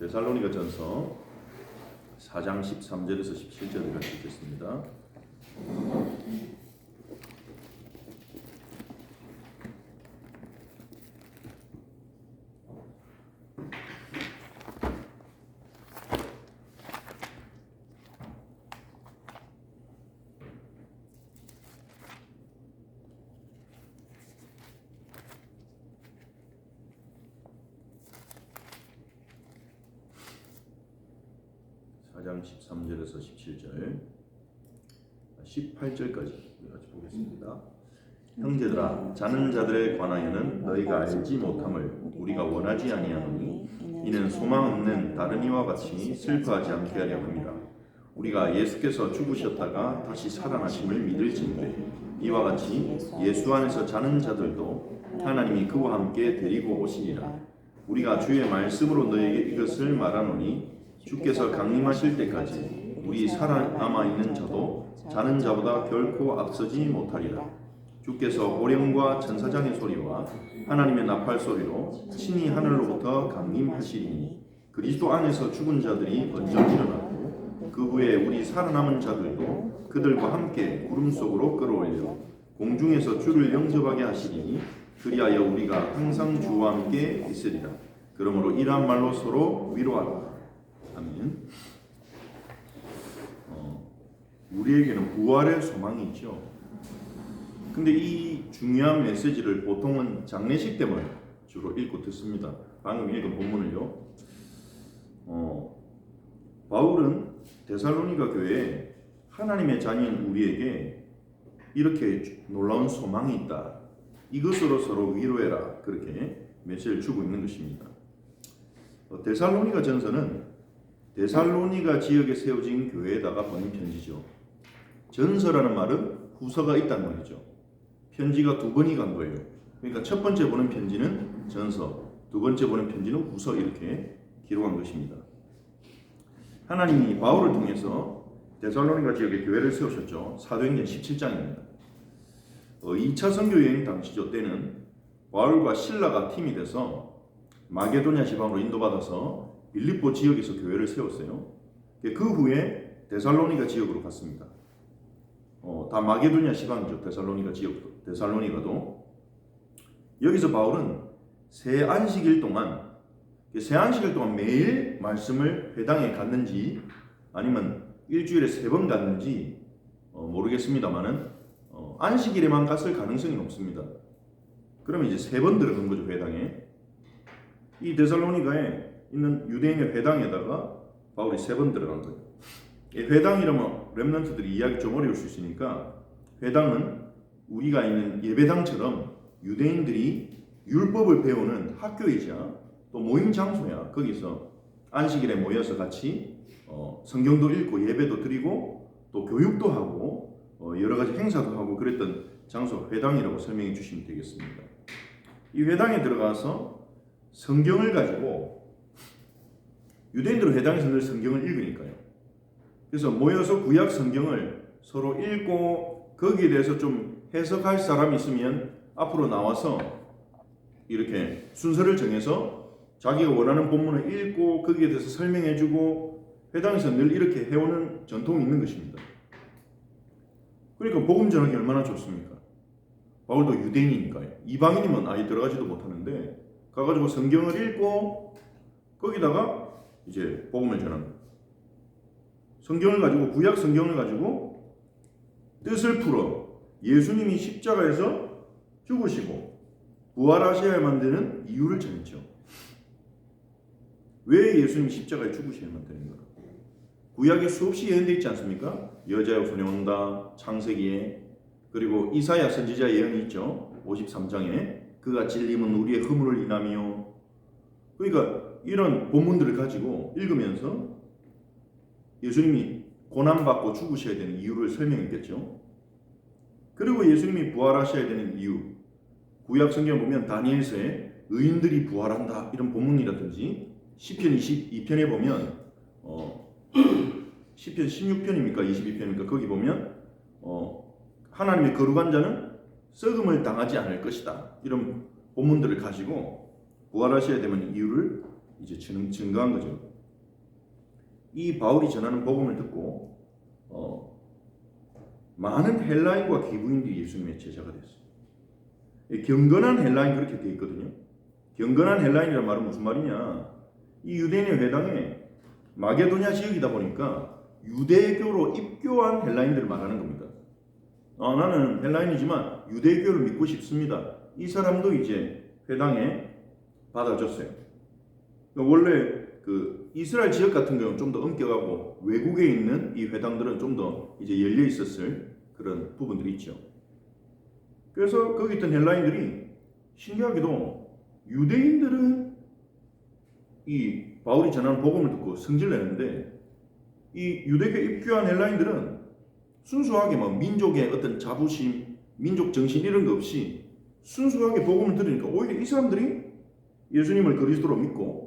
데살로니가전서 4장 13절에서 17절을 같이 읽겠습니다. 장 13절에서 17절 18절까지 같이 보겠습니다. 형제들아, 자는 자들에 관하여는 너희가 알지 못함을 우리가 원하지 아니하노니 이는 소망 없는 다른 이와 같이 슬퍼하지 않게 하려 함이라. 우리가 예수께서 죽으셨다가 다시 살아나심을 믿을진데 이와 같이 예수 안에서 자는 자들도 하나님이 그와 함께 데리고 오시리라. 우리가 주의 말씀으로 너희에게 이것을 말하노니 주께서 강림하실 때까지 우리 살아남아 있는 자도 자는 자보다 결코 앞서지 못하리라. 주께서 호령과 천사장의 소리와 하나님의 나팔 소리로 친히 하늘로부터 강림하시리니 그리스도 안에서 죽은 자들이 먼저 일어나고 그 후에 우리 살아남은 자들도 그들과 함께 구름 속으로 끌어올려 공중에서 주를 영접하게 하시리니 그리하여 우리가 항상 주와 함께 있으리라. 그러므로 이러한 말로 서로 위로하라. 아멘. 우리에게는 부활의 소망이 있죠. 근데 이 중요한 메시지를 보통은 장례식 때만 주로 읽고 듣습니다. 방금 읽은 본문을요. 바울은 데살로니가 교회에 하나님의 자녀인 우리에게 이렇게 놀라운 소망이 있다. 이것으로 서로 위로해라. 그렇게 메시지를 주고 있는 것입니다. 데살로니가 전서는 데살로니가 지역에 세워진 교회에다가 보낸 편지죠. 전서라는 말은 후서가 있다는 말이죠. 편지가 두 번이 간 거예요. 그러니까 첫 번째 보낸 편지는 전서, 두 번째 보낸 편지는 후서 이렇게 기록한 것입니다. 하나님이 바울을 통해서 데살로니가 지역에 교회를 세우셨죠. 사도행전 17장입니다. 2차 선교여행 당시죠. 때는 바울과 실라가 팀이 돼서 마게도냐 지방으로 인도받아서 빌립보 지역에서 교회를 세웠어요. 그 후에 데살로니가 지역으로 갔습니다. 다 마게도냐 지방이죠. 데살로니가 지역도. 데살로니가도. 여기서 바울은 새 안식일 동안 매일 말씀을 회당에 갔는지 아니면 일주일에 3번 갔는지 모르겠습니다만은 안식일에만 갔을 가능성이 높습니다. 그러면 이제 3번 들어간 거죠. 회당에. 이 데살로니가에 있는 유대인의 회당에다가 바울이 3번 들어간 거예요. 회당이라면 렘넌트들이 이해하기 좀 어려울 수 있으니까 회당은 우리가 있는 예배당처럼 유대인들이 율법을 배우는 학교이자 또 모임 장소야. 거기서 안식일에 모여서 같이 성경도 읽고 예배도 드리고 또 교육도 하고 여러 가지 행사도 하고 그랬던 장소 회당이라고 설명해 주시면 되겠습니다. 이 회당에 들어가서 성경을 가지고 유대인들은 회당에서 늘 성경을 읽으니까요. 그래서 모여서 구약 성경을 서로 읽고 거기에 대해서 좀 해석할 사람이 있으면 앞으로 나와서 이렇게 순서를 정해서 자기가 원하는 본문을 읽고 거기에 대해서 설명해주고 회당에서 늘 이렇게 해오는 전통이 있는 것입니다. 그러니까 복음 전하기 얼마나 좋습니까? 바울도 유대인이니까요. 이방인이면 아예 들어가지도 못하는데 가가지고 성경을 읽고 거기다가 이제 복음을 전하는 거예요. 성경을 가지고 구약 성경을 가지고 뜻을 풀어 예수님이 십자가에서 죽으시고 부활하셔야만 되는 이유를 전했죠. 왜 예수님이 십자가에 죽으셔야만 되는가? 구약에 수없이 예언되어 있지 않습니까? 여자의 손에 온다, 창세기에. 그리고 이사야 선지자 예언이 있죠. 53장에 그가 찔림은 우리의 허물을 인하며. 그러니까 이런 본문들을 가지고 읽으면서 예수님이 고난받고 죽으셔야 되는 이유를 설명했겠죠. 그리고 예수님이 부활하셔야 되는 이유, 구약 성경 보면 다니엘서에 의인들이 부활한다 이런 본문이라든지 시편 22편에 보면 시편 16편입니까 22편입니까 거기 보면 하나님의 거룩한 자는 썩음을 당하지 않을 것이다 이런 본문들을 가지고 부활하셔야 되는 이유를 이제 증거한 거죠. 이 바울이 전하는 복음을 듣고 많은 헬라인과 기부인들이 예수님의 제자가 됐어요. 경건한 헬라인 그렇게 돼 있거든요. 경건한 헬라인이란 말은 무슨 말이냐? 이 유대인의 회당에 마게도냐 지역이다 보니까 유대교로 입교한 헬라인들을 말하는 겁니다. 나는 헬라인이지만 유대교를 믿고 싶습니다. 이 사람도 이제 회당에 받아줬어요. 원래 그 이스라엘 지역 같은 경우는 좀 더 엄격하고 외국에 있는 이 회당들은 좀 더 이제 열려 있었을 그런 부분들이 있죠. 그래서 거기 있던 헬라인들이 신기하게도 유대인들은 이 바울이 전하는 복음을 듣고 성질내는데 이 유대교 입교한 헬라인들은 순수하게 막 민족의 어떤 자부심, 민족 정신 이런 거 없이 순수하게 복음을 들으니까 오히려 이 사람들이 예수님을 그리스도로 믿고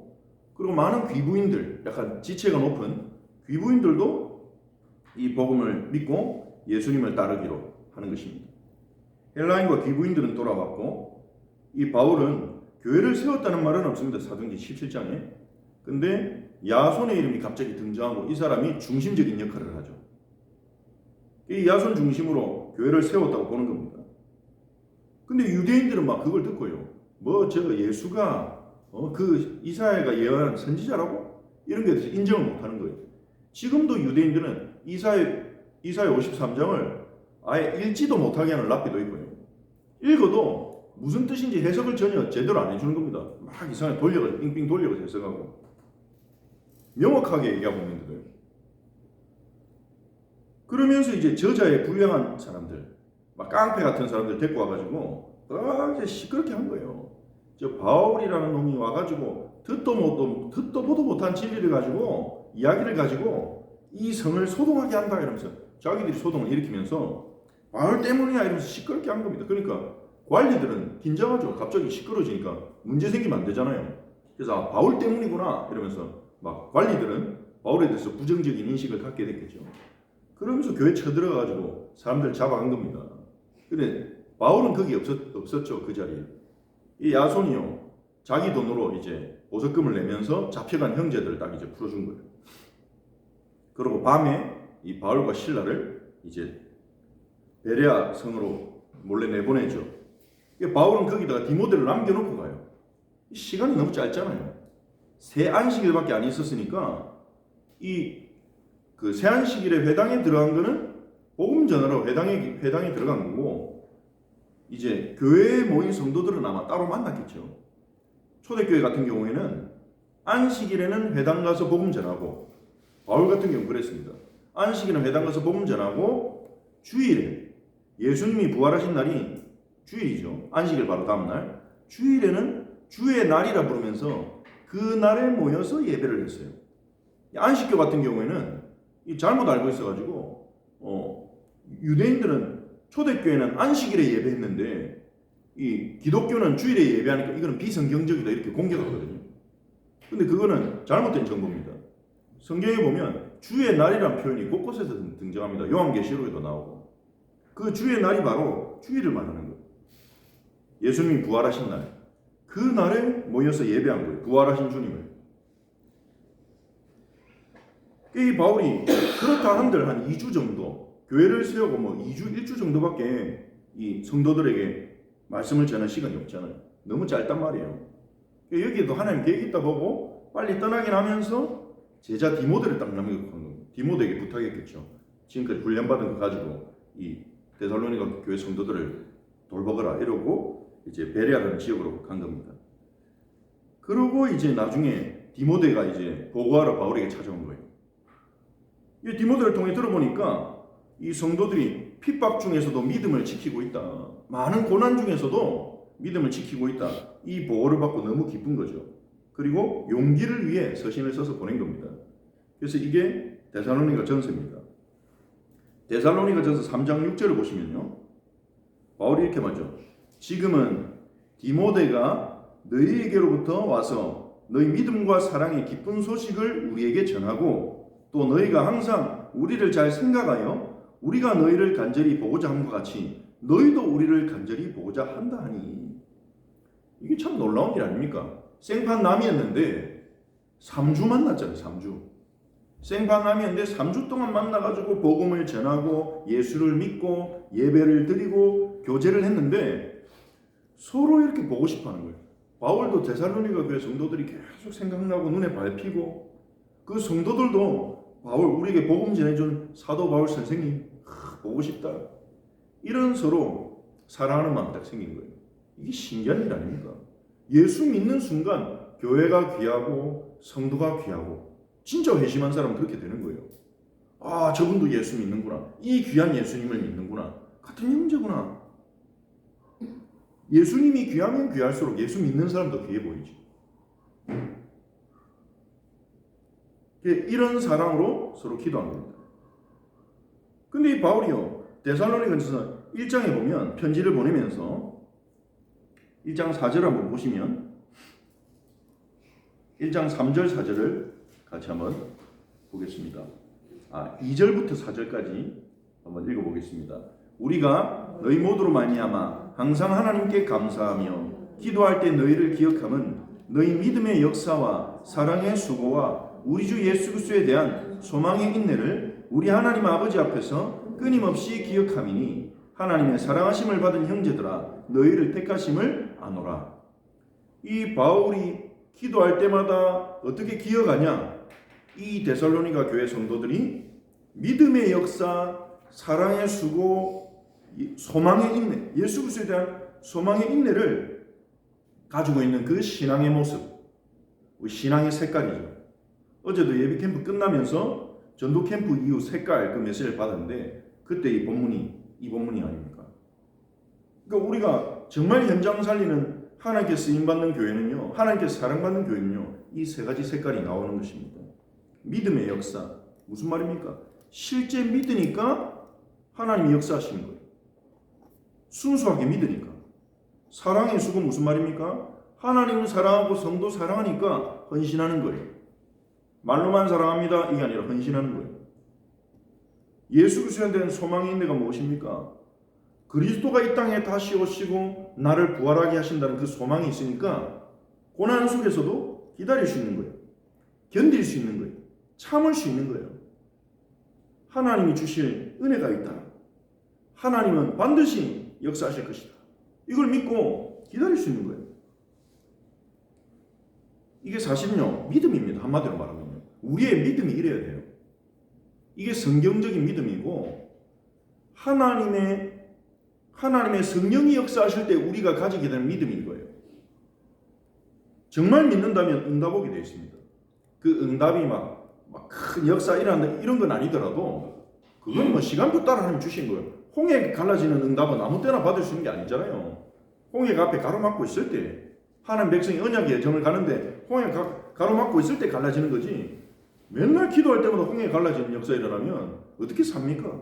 그리고 많은 귀부인들, 약간 지체가 높은 귀부인들도 이 복음을 믿고 예수님을 따르기로 하는 것입니다. 헬라인과 귀부인들은 돌아왔고 이 바울은 교회를 세웠다는 말은 없습니다. 사도행전 17장에. 근데 야손의 이름이 갑자기 등장하고 이 사람이 중심적인 역할을 하죠. 이 야손 중심으로 교회를 세웠다고 보는 겁니다. 근데 유대인들은 막 그걸 듣고요. 뭐 저 예수가 그 이사야가 예언한 선지자라고? 이런 게 대해서 인정을 못하는 거예요. 지금도 유대인들은 이사야 53장을 아예 읽지도 못하게 하는 랍비도 있고요. 읽어도 무슨 뜻인지 해석을 전혀 제대로 안 해주는 겁니다. 막 이상하게 돌려서 빙빙 돌려서 해석하고 명확하게 얘기하고 있는데도요. 그러면서 이제 저자의 불량한 사람들, 막 깡패 같은 사람들 데리고 와가지고 이제 시끄럽게 한 거예요. 저 바울이라는 놈이 와가지고 듣도 보도 못한 진리를 가지고 이야기를 가지고 이 성을 소동하게 한다 이러면서 자기들이 소동을 일으키면서 바울 때문이야 이러면서 시끄럽게 한 겁니다. 그러니까 관리들은 긴장하죠. 갑자기 시끄러지니까 문제 생기면 안 되잖아요. 그래서 바울 때문이구나 이러면서 막 관리들은 바울에 대해서 부정적인 인식을 갖게 됐겠죠. 그러면서 교회 쳐들어가가지고 사람들 잡아간 겁니다. 근데 바울은 거기 없었죠. 그 자리에. 이 야손이요. 자기 돈으로 이제 보석금을 내면서 잡혀간 형제들을 딱 이제 풀어준 거예요. 그리고 밤에 이 바울과 실라를 이제 베레아 성으로 몰래 내보내죠. 바울은 거기다가 디모데를 남겨놓고 가요. 시간이 너무 짧잖아요. 새 안식일밖에 안 있었으니까 그 새 안식일에 회당에 들어간 거는 복음 전하러 회당에 들어간 거고 이제 교회에 모인 성도들은 아마 따로 만났겠죠. 초대교회 같은 경우에는 안식일에는 회당 가서 복음 전하고 바울 같은 경우는 그랬습니다. 안식일은 회당 가서 복음 전하고 주일에 예수님이 부활하신 날이 주일이죠. 안식일 바로 다음 날. 주일에는 주의 날이라 부르면서 그 날에 모여서 예배를 했어요. 안식교 같은 경우에는 잘못 알고 있어가지고 유대인들은 초대교회는 안식일에 예배했는데 이 기독교는 주일에 예배하니까 이거는 비성경적이다 이렇게 공격하거든요. 근데 그거는 잘못된 정보입니다. 성경에 보면 주의 날이라는 표현이 곳곳에서 등장합니다. 요한계시록에도 나오고 그 주의 날이 바로 주일을 말하는 거예요. 예수님이 부활하신 날. 그 날에 모여서 예배한 거예요. 부활하신 주님을. 이 바울이 그렇다 한들 한 2주 정도 교회를 세우고 뭐 2주, 1주 정도밖에 이 성도들에게 말씀을 전할 시간이 없잖아요. 너무 짧단 말이에요. 여기에도 하나님 계획이 있다 보고 빨리 떠나긴 하면서 제자 디모데를 딱 남겨놓고 간 겁니다. 디모데에게 부탁했겠죠. 지금까지 훈련받은 거 가지고 이 데살로니가 교회 성도들을 돌보거라 이러고 이제 베레아라는 지역으로 간 겁니다. 그러고 이제 나중에 디모데가 이제 보고하러 바울에게 찾아온 거예요. 이 디모데를 통해 들어보니까 이 성도들이 핍박 중에서도 믿음을 지키고 있다. 많은 고난 중에서도 믿음을 지키고 있다. 이 보고를 받고 너무 기쁜 거죠. 그리고 용기를 위해 서신을 써서 보낸 겁니다. 그래서 이게 데살로니가 전서입니다. 데살로니가 전서 3장 6절을 보시면요. 바울이 이렇게 말하죠. 지금은 디모데가 너희에게로부터 와서 너희 믿음과 사랑의 기쁜 소식을 우리에게 전하고 또 너희가 항상 우리를 잘 생각하여 우리가 너희를 간절히 보고자 함과 같이 너희도 우리를 간절히 보고자 한다 하니 이게 참 놀라운 일 아닙니까? 생판 남이었는데 3주 만났잖아요. 3주. 생방함이었는데 3주 동안 만나가지고 복음을 전하고 예수를 믿고 예배를 드리고 교제를 했는데 서로 이렇게 보고 싶어하는 거예요. 바울도 데살로니가 교회 성도들이 계속 생각나고 눈에 밟히고 그 성도들도 바울 우리에게 복음 전해준 사도 바울 선생님 보고 싶다. 이런 서로 사랑하는 마음이 딱 생긴 거예요. 이게 신기한 일 아닙니까? 예수 믿는 순간 교회가 귀하고 성도가 귀하고 진짜 회심한 사람은 그렇게 되는 거예요. 아, 저분도 예수 믿는구나. 이 귀한 예수님을 믿는구나. 같은 형제구나. 예수님이 귀하면 귀할수록 예수 믿는 사람도 귀해 보이지. 이런 사랑으로 서로 기도한 겁니다. 근데 이 바울이요, 데살로니가전서 1장에 보면 편지를 보내면서 1장 4절 한번 보시면 1장 3절 4절을 같이 한번 보겠습니다. 2절부터 4절까지 한번 읽어보겠습니다. 우리가 너희 모두로 말미암아 항상 하나님께 감사하며 기도할 때 너희를 기억함은 너희 믿음의 역사와 사랑의 수고와 우리 주 예수 그리스도에 대한 소망의 인내를 우리 하나님 아버지 앞에서 끊임없이 기억함이니 하나님의 사랑하심을 받은 형제들아 너희를 택하심을 아노라. 이 바울이 기도할 때마다 어떻게 기억하냐? 이 데살로니가 교회 성도들이 믿음의 역사, 사랑의 수고, 소망의 인내, 예수 그리스도에 대한 소망의 인내를 가지고 있는 그 신앙의 모습, 신앙의 색깔이죠. 어제도 예비 캠프 끝나면서 전도 캠프 이후 색깔 그 메시지를 받았는데 그때 이 본문이 아닙니까? 그러니까 우리가 정말 현장 살리는 하나님께 쓰임받는 교회는요, 하나님께 사랑받는 교회는요, 이 세 가지 색깔이 나오는 것입니다. 믿음의 역사, 무슨 말입니까? 실제 믿으니까 하나님이 역사하시는 거예요. 순수하게 믿으니까. 사랑의 수고 무슨 말입니까? 하나님을 사랑하고 성도 사랑하니까 헌신하는 거예요. 말로만 사랑합니다 이게 아니라 헌신하는 거예요. 예수 그리스도에 대한 소망의 인내가 무엇입니까? 그리스도가 이 땅에 다시 오시고 나를 부활하게 하신다는 그 소망이 있으니까 고난 속에서도 기다릴 수 있는 거예요. 견딜 수 있는 거예요. 참을 수 있는 거예요. 하나님이 주실 은혜가 있다. 하나님은 반드시 역사하실 것이다. 이걸 믿고 기다릴 수 있는 거예요. 이게 사실은요, 믿음입니다. 한마디로 말하면요. 우리의 믿음이 이래야 돼요. 이게 성경적인 믿음이고 하나님의 성령이 역사하실 때 우리가 가지게 되는 믿음인 거예요. 정말 믿는다면 응답 오게 되어 있습니다. 그 응답이 막 큰 역사 일어난다 이런 건 아니더라도 그건 뭐 시간표 따라 하나님 주신 거예요. 홍해 갈라지는 응답은 아무 때나 받을 수 있는 게 아니잖아요. 홍해가 앞에 가로막고 있을 때 하나님 백성이 언약의 여정을 가는데 홍해가 가로막고 있을 때 갈라지는 거지. 맨날 기도할 때마다 홍해 갈라지는 역사 일어나면 어떻게 삽니까?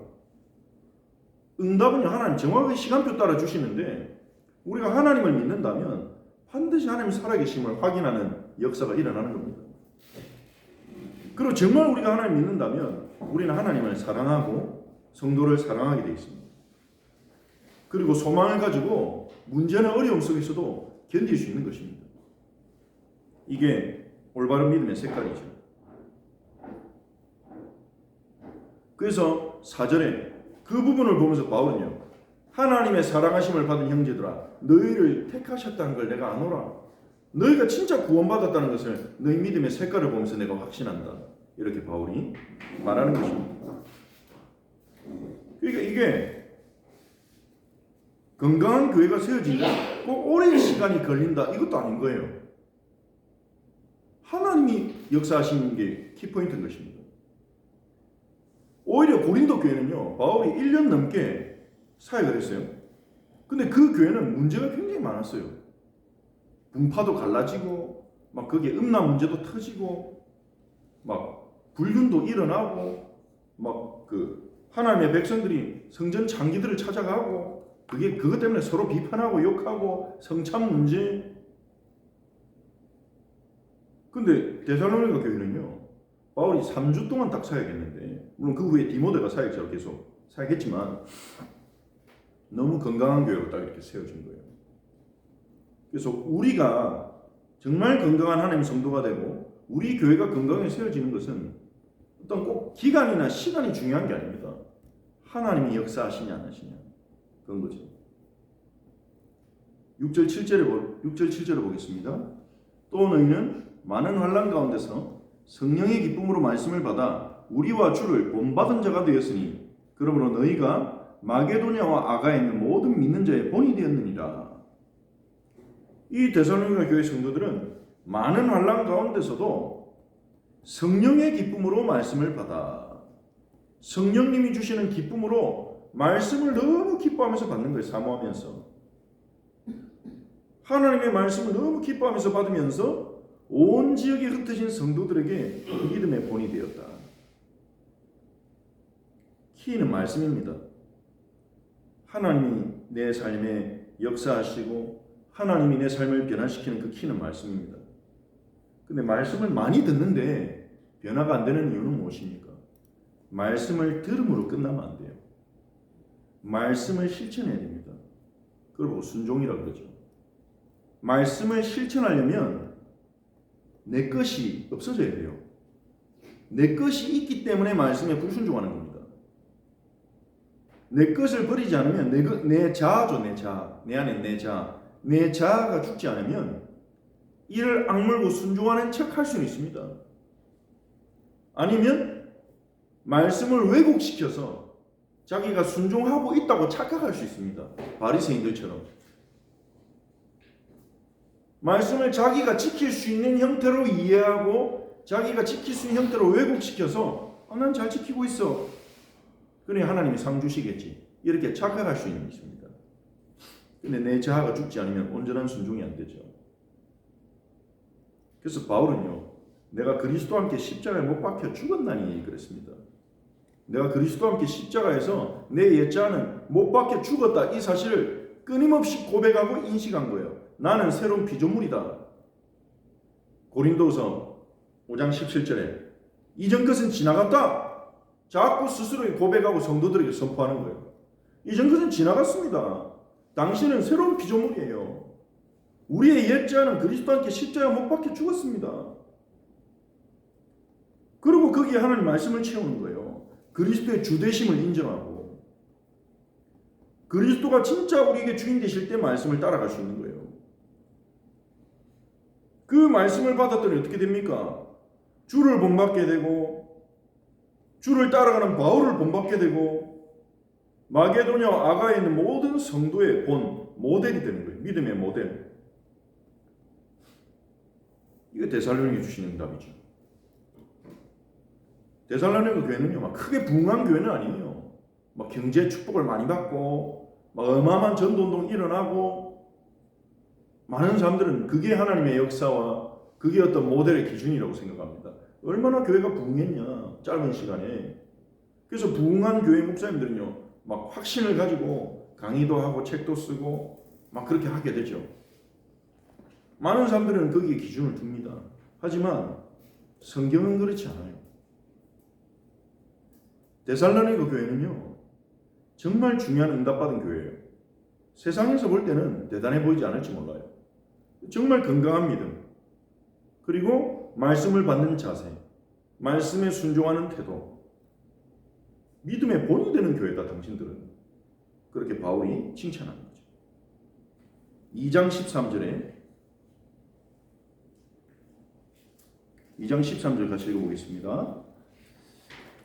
응답은 하나님 정확하게 시간표 따라 주시는데 우리가 하나님을 믿는다면 반드시 하나님 살아계심을 확인하는 역사가 일어나는 겁니다. 그리고 정말 우리가 하나님 믿는다면 우리는 하나님을 사랑하고 성도를 사랑하게 되어 있습니다. 그리고 소망을 가지고 문제나 어려움 속에서도 견딜 수 있는 것입니다. 이게 올바른 믿음의 색깔이죠. 그래서 4절에 그 부분을 보면서 바울은요, 하나님의 사랑하심을 받은 형제들아 너희를 택하셨다는 걸 내가 아노라. 너희가 진짜 구원받았다는 것을 너희 믿음의 색깔을 보면서 내가 확신한다. 이렇게 바울이 말하는 것입니다. 그러니까 이게 건강한 교회가 세워지고 꼭 오랜 시간이 걸린다 이것도 아닌 거예요. 하나님이 역사하시는 게 키포인트인 것입니다. 오히려 고린도 교회는요, 바울이 1년 넘게 사역을 했어요. 근데 그 교회는 문제가 굉장히 많았어요. 분파도 갈라지고 막 거기에 음란 문제도 터지고 막 불륜도 일어나고 막 그 하나님의 백성들이 성전 창기들을 찾아가고 그것 때문에 서로 비판하고 욕하고 성참 문제. 근데 데살로니가 교회는요, 바울이 3주 동안 딱 사역했는데 물론 그 후에 디모데가 사역자로 계속 사역했지만 너무 건강한 교회로 딱 이렇게 세워진 거예요. 그래서 우리가 정말 건강한 하나님의 성도가 되고 우리 교회가 건강하게 세워지는 것은 어떤 꼭 기간이나 시간이 중요한 게 아닙니다. 하나님이 역사하시냐 안 하시냐 그런 거죠. 6절 7절을 보겠습니다. 또 너희는 많은 환난 가운데서 성령의 기쁨으로 말씀을 받아 우리와 주를 본받은 자가 되었으니 그러므로 너희가 마게도냐와 아가에 있는 모든 믿는 자의 본이 되었느니라. 이 데살로니가 교회 성도들은 많은 환난 가운데서도 성령의 기쁨으로 말씀을 받아 성령님이 주시는 기쁨으로 말씀을 너무 기뻐하면서 받는 거예요. 사모하면서 하나님의 말씀을 너무 기뻐하면서 받으면서 온 지역에 흩어진 성도들에게 믿음의 본이 되었다. 키는 말씀입니다. 하나님이 내 삶에 역사하시고 하나님이 내 삶을 변화시키는 그 키는 말씀입니다. 근데 말씀을 많이 듣는데 변화가 안 되는 이유는 무엇입니까? 말씀을 들음으로 끝나면 안 돼요. 말씀을 실천해야 됩니다. 그걸 순종이라고 그러죠. 말씀을 실천하려면 내 것이 없어져야 돼요. 내 것이 있기 때문에 말씀에 불순종하는 겁니다. 내 것을 버리지 않으면 내 자아죠. 내 자아. 내 안에 내 자아. 내 자아가 죽지 않으면 이를 악물고 순종하는 척 할 수는 있습니다. 아니면 말씀을 왜곡시켜서 자기가 순종하고 있다고 착각할 수 있습니다. 바리새인들처럼. 말씀을 자기가 지킬 수 있는 형태로 이해하고 자기가 지킬 수 있는 형태로 왜곡시켜서 난 잘 지키고 있어. 그래 하나님이 상 주시겠지. 이렇게 착각할 수 있습니다. 근데 내 자아가 죽지 않으면 온전한 순종이 안 되죠. 그래서 바울은요. 내가 그리스도와 함께 십자가에 못 박혀 죽었나니 그랬습니다. 내가 그리스도와 함께 십자가에서 내 옛자아는 못 박혀 죽었다. 이 사실을 끊임없이 고백하고 인식한 거예요. 나는 새로운 피조물이다. 고린도서 5장 17절에 이전 것은 지나갔다. 자꾸 스스로 고백하고 성도들에게 선포하는 거예요. 이전 것은 지나갔습니다. 당신은 새로운 피조물이에요. 우리의 옛자는 그리스도와 함께 십자가에 못 박혀 죽었습니다. 그리고 거기에 하나님 말씀을 채우는 거예요. 그리스도의 주되심을 인정하고 그리스도가 진짜 우리에게 주인 되실 때 말씀을 따라갈 수 있는 거예요. 그 말씀을 받았더니 어떻게 됩니까? 주를 본받게 되고 주를 따라가는 바울을 본받게 되고 마게도냐 아가에 있는 모든 성도의 본 모델이 되는 거예요. 믿음의 모델. 이게 데살로니가에 주시는 응답이죠. 데살로니가 교회는요, 막 크게 부흥한 교회는 아니에요. 막 경제 축복을 많이 받고, 막 어마어마한 전도운동 일어나고, 많은 사람들은 그게 하나님의 역사와 그게 어떤 모델의 기준이라고 생각합니다. 얼마나 교회가 부흥했냐, 짧은 시간에. 그래서 부흥한 교회 목사님들은요, 막 확신을 가지고 강의도 하고 책도 쓰고, 막 그렇게 하게 되죠. 많은 사람들은 거기에 기준을 둡니다. 하지만 성경은 그렇지 않아요. 데살로니가 교회는요, 정말 중요한 응답받은 교회예요. 세상에서 볼 때는 대단해 보이지 않을지 몰라요. 정말 건강한 믿음, 그리고 말씀을 받는 자세, 말씀에 순종하는 태도, 믿음의 본이 되는 교회다 당신들은. 그렇게 바울이 칭찬하는 거죠. 2장 13절 같이 읽어보겠습니다.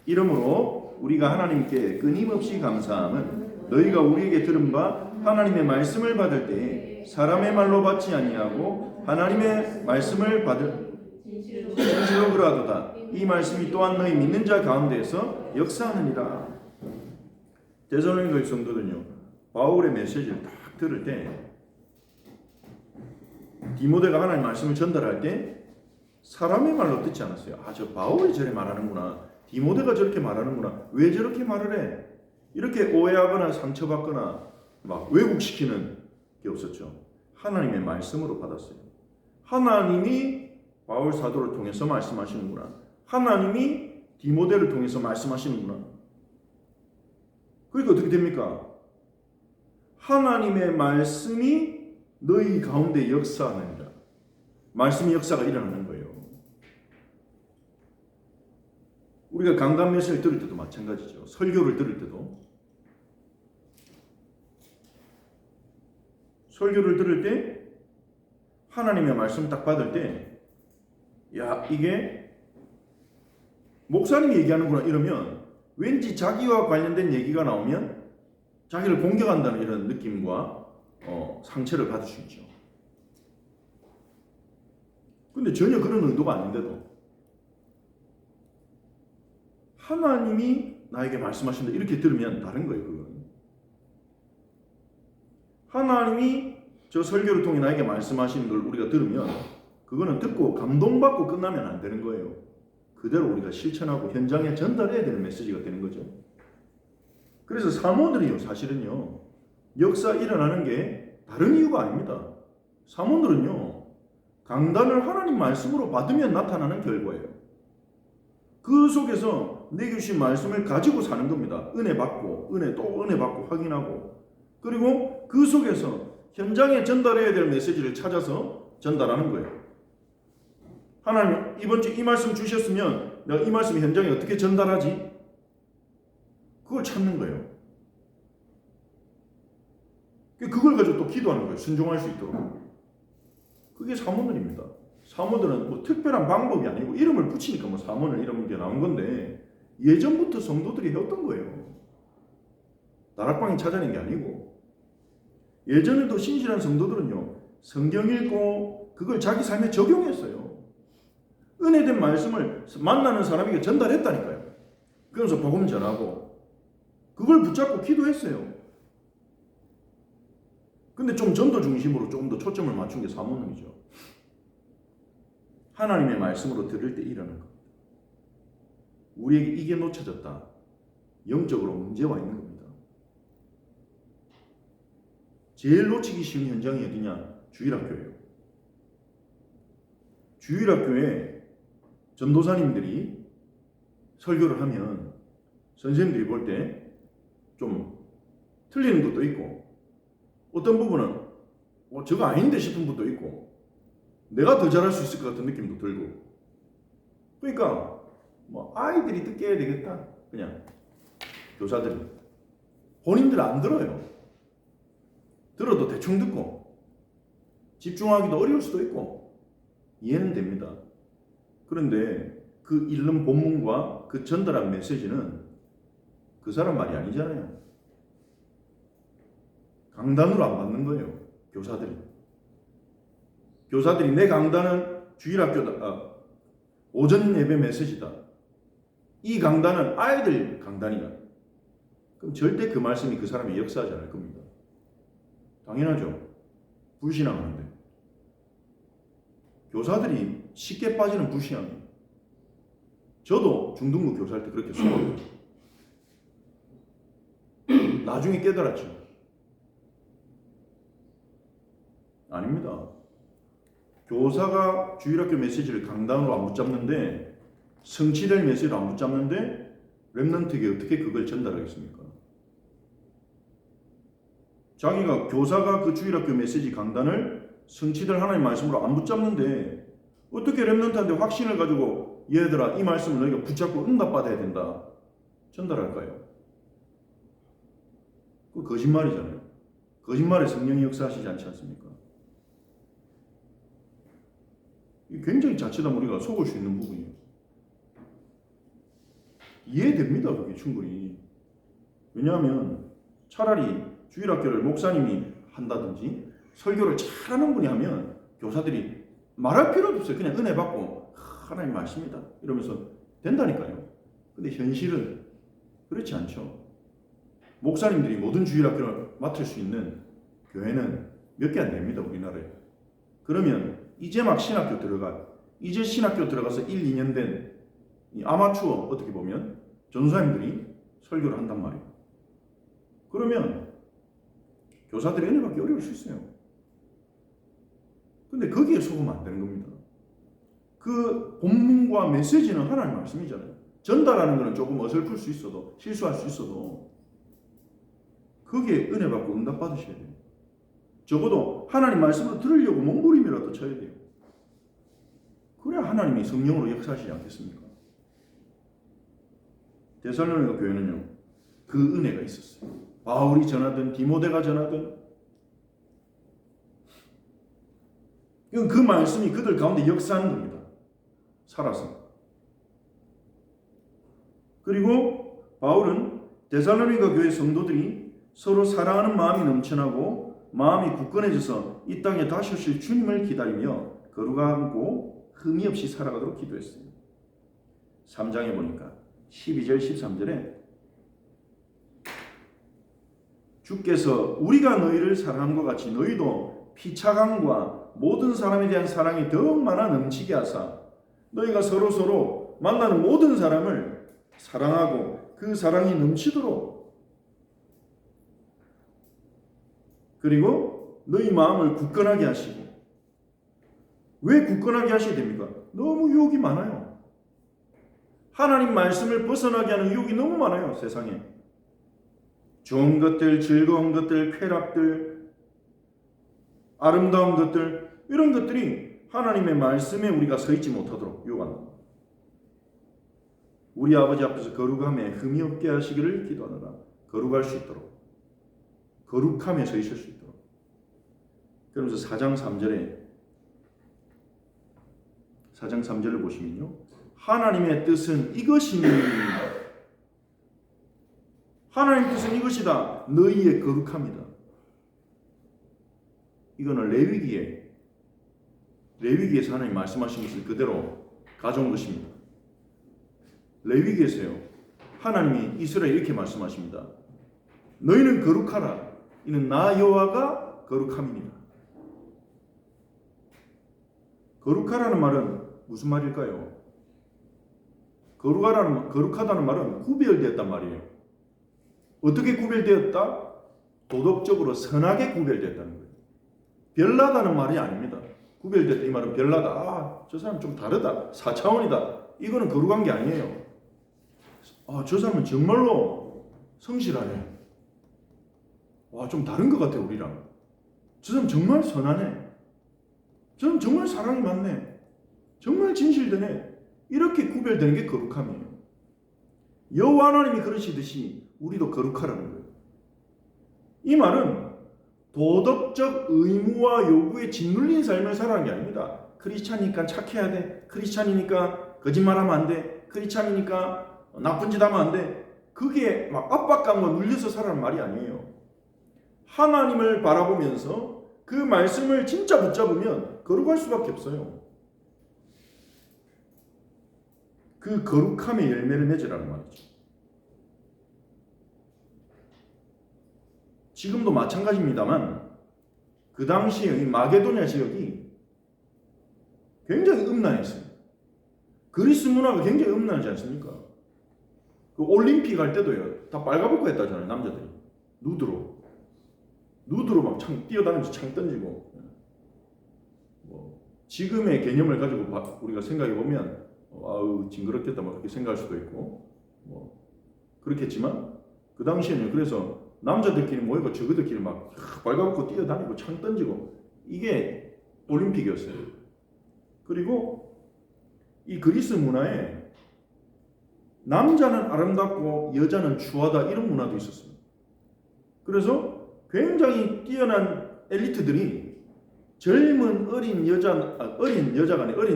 이러므로 우리가 하나님께 끊임없이 감사함은 너희가 우리에게 들은 바 하나님의 말씀을 받을 때에 사람의 말로 받지 아니하고 하나님의 말씀을 받을 진실로 그러하도다. 이 말씀이 또한 너희 믿는 자 가운데에서 역사하느니라. 데살로니가 성도들은요, 바울의 메시지를 딱 들을 때 디모데가 하나님 말씀을 전달할 때 사람의 말로 듣지 않았어요. 저 바울이 저래 말하는구나. 디모데가 저렇게 말하는구나. 왜 저렇게 말을 해? 이렇게 오해하거나 상처받거나 막 왜곡시키는 게 없었죠. 하나님의 말씀으로 받았어요. 하나님이 바울 사도를 통해서 말씀하시는구나. 하나님이 디모데를 통해서 말씀하시는구나. 그러니까 어떻게 됩니까? 하나님의 말씀이 너희 가운데 역사하느니라. 말씀의 역사가 일어나는 거예요. 우리가 강단 메시지를 들을 때도 마찬가지죠. 설교를 들을 때도. 설교를 들을 때 하나님의 말씀을 딱 받을 때, 야, 이게 목사님이 얘기하는구나 이러면 왠지 자기와 관련된 얘기가 나오면 자기를 공격한다는 이런 느낌과 상처를 받을 수 있죠. 근데 전혀 그런 의도가 아닌데도 하나님이 나에게 말씀하신다 이렇게 들으면 다른 거예요. 그건 하나님이 저 설교를 통해 나에게 말씀하시는 걸 우리가 들으면 그거는 듣고 감동받고 끝나면 안 되는 거예요. 그대로 우리가 실천하고 현장에 전달해야 되는 메시지가 되는 거죠. 그래서 사모들이요, 사실은요, 역사 일어나는 게 다른 이유가 아닙니다. 사모들은요, 강단을 하나님 말씀으로 받으면 나타나는 결과예요. 그 속에서 내게 주신 말씀을 가지고 사는 겁니다. 은혜 받고, 은혜 또 은혜 받고 확인하고, 그리고 그 속에서 현장에 전달해야 될 메시지를 찾아서 전달하는 거예요. 하나님, 이번 주 이 말씀 주셨으면 내가 이 말씀 현장에 어떻게 전달하지? 그걸 찾는 거예요. 그걸 가지고 또 기도하는 거예요. 순종할 수 있도록. 그게 사모들입니다. 사모들은 뭐 특별한 방법이 아니고 이름을 붙이니까 뭐 사모는 이런 게 나온 건데 예전부터 성도들이 해왔던 거예요. 다락방이 찾아낸 게 아니고 예전에도 신실한 성도들은요, 성경 읽고 그걸 자기 삶에 적용했어요. 은혜된 말씀을 만나는 사람에게 전달했다니까요. 그러면서 복음 전하고 그걸 붙잡고 기도했어요. 근데 좀 전도 중심으로 조금 더 초점을 맞춘 게 사모님이죠. 하나님의 말씀으로 들을 때 일어나는 겁니다. 우리에게 이게 놓쳐졌다. 영적으로 문제가 있는 겁니다. 제일 놓치기 쉬운 현장이 어디냐? 주일학교예요. 주일학교에 전도사님들이 설교를 하면 선생님들이 볼 때 좀 틀리는 것도 있고 어떤 부분은 저거 아닌데 싶은 것도 있고 내가 더 잘할 수 있을 것 같은 느낌도 들고 그러니까 뭐 아이들이 듣게 해야 되겠다. 그냥 교사들이 본인들 안 들어요. 들어도 대충 듣고 집중하기도 어려울 수도 있고 이해는 됩니다. 그런데 그 읽는 본문과 그 전달한 메시지는 그 사람 말이 아니잖아요. 강단으로 안 받는 거예요. 교사들이 내 강단은 주일학교다. 오전 예배 메시지다. 이 강단은 아이들 강단이다. 그럼 절대 그 말씀이 그 사람이 역사하지 않을 겁니다. 당연하죠. 불신앙하는데. 교사들이 쉽게 빠지는 불신앙이. 저도 중등부 교사할 때 그렇게 속았어요. 나중에 깨달았죠. 아닙니다. 교사가 주일학교 메시지를 강단으로 안 붙잡는데 성취될 메시지를 안 붙잡는데 렘넌트에게 어떻게 그걸 전달하겠습니까? 자기가 교사가 그 주일학교 메시지 강단을 성취될 하나님의 말씀으로 안 붙잡는데 어떻게 렘넌트한테 확신을 가지고 얘들아 이 말씀을 너희가 붙잡고 응답받아야 된다 전달할까요? 그 거짓말이잖아요. 거짓말에 성령이 역사하시지 않지 않습니까? 굉장히 자칫하면 우리가 속을 수 있는 부분이에요. 이해됩니다. 그게 충분히. 왜냐하면 차라리 주일학교를 목사님이 한다든지 설교를 잘하는 분이 하면 교사들이 말할 필요도 없어요. 그냥 은혜 받고 하나님 말씀이다 이러면서 된다니까요. 근데 현실은 그렇지 않죠. 목사님들이 모든 주일학교를 맡을 수 있는 교회는 몇 개 안 됩니다. 우리나라에. 그러면 이제 막 신학교 이제 신학교 들어가서 1, 2년 된 아마추어 어떻게 보면 전도사님들이 설교를 한단 말이에요. 그러면 교사들이 은혜 받기 어려울 수 있어요. 근데 거기에 속으면 안 되는 겁니다. 그 본문과 메시지는 하나님 말씀이잖아요. 전달하는 것은 조금 어설플 수 있어도 실수할 수 있어도 거기에 은혜 받고 응답 받으셔야 돼요. 적어도 하나님 말씀을 들으려고 몸부림이라도 쳐야 돼요. 그래야 하나님이 성령으로 역사하시지 않겠습니까? 데살로니가 교회는요, 그 은혜가 있었어요. 바울이 전하든 디모데가 전하든 그 말씀이 그들 가운데 역사하는 겁니다. 살아서. 그리고 바울은 데살로니가 교회 성도들이 서로 사랑하는 마음이 넘쳐나고 마음이 굳건해져서 이 땅에 다시 오실 주님을 기다리며 거룩하고 흠이 없이 살아가도록 기도했어요. 3장에 보니까 12절 13절에 주께서 우리가 너희를 사랑한 것 같이 너희도 피차감과 모든 사람에 대한 사랑이 더욱 많아 넘치게 하사 너희가 서로 만나는 모든 사람을 사랑하고 그 사랑이 넘치도록 그리고 너희 마음을 굳건하게 하시고 왜 굳건하게 하셔야 됩니까? 너무 유혹이 많아요. 하나님 말씀을 벗어나게 하는 유혹이 너무 많아요. 세상에. 좋은 것들, 즐거운 것들, 쾌락들, 아름다운 것들 이런 것들이 하나님의 말씀에 우리가 서 있지 못하도록 유혹한다. 우리 아버지 앞에서 거룩함에 흠이 없게 하시기를 기도하노라. 거룩할 수 있도록. 거룩함에 서 있을 수 있도록. 그러면서 4장 3절을 보시면요. 하나님의 뜻은 이것이니 하나님의 뜻은 이것이다. 너희의 거룩함이다. 이거는 레위기에서 하나님 말씀하신 것을 그대로 가져온 것입니다. 레위기에서요. 하나님이 이스라엘에 이렇게 말씀하십니다. 너희는 거룩하라. 이는 나 여호와가 거룩함이니라. 거룩하라는 말은 무슨 말일까요? 거룩하다는 말은 구별되었단 말이에요. 어떻게 구별되었다? 도덕적으로 선하게 구별되었다는 거예요. 별나다는 말이 아닙니다. 구별됐다 이 말은 별나다. 아, 저 사람 좀 다르다. 4차원이다. 이거는 거룩한 게 아니에요. 아, 저 사람은 정말로 성실하네. 와, 좀 다른 것 같아 우리랑. 저 사람 정말 선하네. 저 사람 정말 사랑이 많네. 정말 진실되네. 이렇게 구별되는 게 거룩함이에요. 여호와 하나님이 그러시듯이 우리도 거룩하라는 거예요. 이 말은 도덕적 의무와 요구에 짓눌린 삶을 살아가는 게 아닙니다. 크리스찬이니까 착해야 돼. 크리스찬이니까 거짓말하면 안 돼. 크리스찬이니까 나쁜 짓 하면 안 돼. 그게 막 압박감과 눌려서 살아가는 말이 아니에요. 하나님을 바라보면서 그 말씀을 진짜 붙잡으면 거룩할 수밖에 없어요. 그 거룩함의 열매를 맺으라는 말이죠. 지금도 마찬가지입니다만 그 당시에 이 마게도냐 지역이 굉장히 음란했어요. 그리스 문화가 굉장히 음란하지 않습니까? 그 올림픽 할 때도요. 다 빨가벗고 했다잖아요. 남자들이. 누드로 막 창 뛰어다니면서 창 던지고. 뭐 지금의 개념을 가지고 우리가 생각해 보면 아우 징그럽겠다 막 그렇게 생각할 수도 있고 뭐 그렇겠지만 그 당시에는 그래서 남자들끼리 모이고 저그들끼리 막 빨가벗고 뛰어다니고 창 던지고 이게 올림픽이었어요. 그리고 이 그리스 문화에 남자는 아름답고 여자는 추하다 이런 문화도 있었습니다. 그래서 굉장히 뛰어난 엘리트들이 젊은 어린